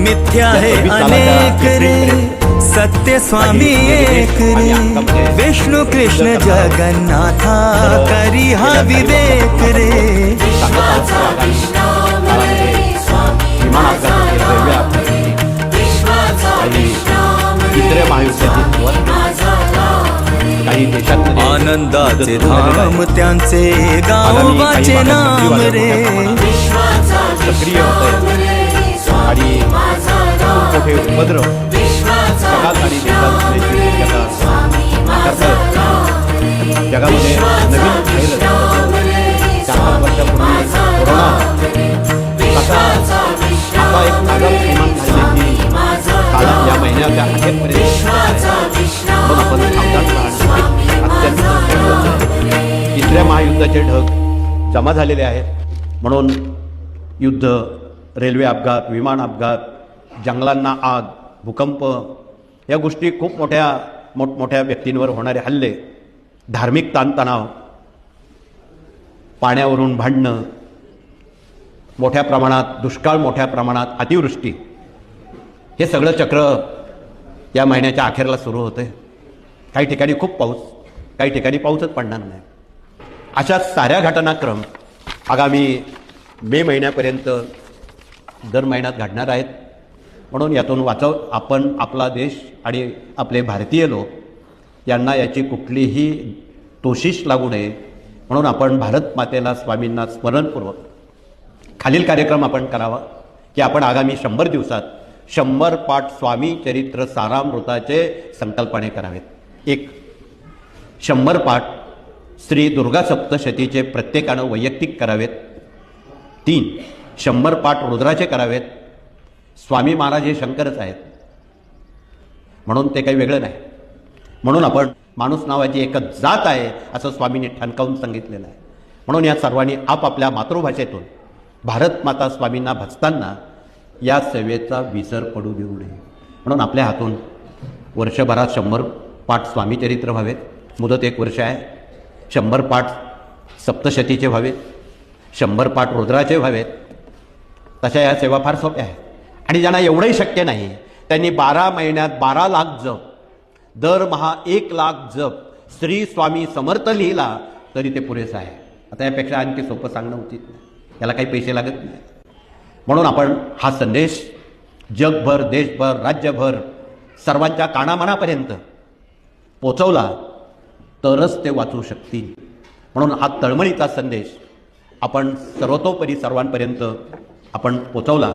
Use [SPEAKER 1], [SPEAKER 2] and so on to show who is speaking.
[SPEAKER 1] मिथ्या है अनेक रे, सत्य स्वामी एक रे, विष्णु कृष्ण जगन्नाथा करी हा विवेक रे।
[SPEAKER 2] तिसऱ्या महायुद्धाची काही देशात
[SPEAKER 1] आनंदाचे धाम त्यांचे गावाचे नाम रे।
[SPEAKER 2] सक्रिय होत आहे आणि खूप मोठे उपद्रव जगात आणि देशात होण्याची शक्यता जगामध्ये नवीन व्हायरस 4-5 वर्षापूर्वी कोरोना तसा आता एक आगाम निर्माण झालेली काळात या महिन्याच्या अखेरपर्यंत म्हणून आपण सावधान राहणे अत्यंत महत्त्वाचं आहे। तिसऱ्या महायुद्धाचे ढग जमा झालेले आहेत म्हणून युद्ध, रेल्वे अपघात, विमान अपघात, जंगलांना आग, भूकंप या गोष्टी खूप मोठमोठ्या व्यक्तींवर होणारे हल्ले, धार्मिक ताणतणाव, पाण्यावरून भांडणं, मोठ्या प्रमाणात दुष्काळ, मोठ्या प्रमाणात अतिवृष्टी, हे सगळं चक्र या महिन्याच्या अखेरला सुरू होतं आहे। काही ठिकाणी खूप पाऊस, काही ठिकाणी पाऊसच पडणार नाही। अशा साऱ्या घटनाक्रम आगामी मे महिन्यापर्यंत दर महिन्यात घडणार आहेत म्हणून यातून आपण आपला देश आणि आपले भारतीय लोक यांना याची कुठलीही तोशिष लागू नये म्हणून आपण भारत मातेला, स्वामींना स्मरणपूर्वक खालील कार्यक्रम आपण करावा की आपण आगामी 100 दिवसात 100 पाठ स्वामी चरित्र सारामृताचे संकल्पने करावेत। 1. 100 पाठ श्री दुर्गा सप्तशतीचे प्रत्येकानं वैयक्तिक करावेत। 3. 100 पाठ रुद्राचे करावेत। स्वामी महाराज हे शंकरच आहेत म्हणून ते काही वेगळं नाही, म्हणून आपण माणूस नावाची एकच जात आहे असं स्वामींनी ठणकावून सांगितलेलं आहे। म्हणून या सर्वांनी आपापल्या मातृभाषेतून भारत माता स्वामींना भजताना या सेवेचा विसर पडू देऊ नये म्हणून आपल्या हातून वर्षभरात 100 पाठ स्वामीचरित्र व्हावेत, मुदत 1 वर्ष आहे। 100 पाठ सप्तशतीचे व्हावेत, 100 पाठ रुद्राचे व्हावेत। तशा या सेवा फार सोप्या आहेत आणि ज्यांना एवढंही शक्य नाही त्यांनी 12 महिन्यात 12 लाख जप, दरमहा 1 लाख जप श्री स्वामी समर्थ लिहिला तरी ते पुरेसं आहे। आता यापेक्षा आणखी सोपं सांगणं उचित नाही, याला काही पैसे लागत नाही। म्हणून आपण हा संदेश जगभर, देशभर, राज्यभर सर्वांच्या कानामनापर्यंत पोचवला तरच ते वाचू शकतील। म्हणून हा तळमळीचा संदेश आपण सर्वतोपरी सर्वांपर्यंत आपण पोचवला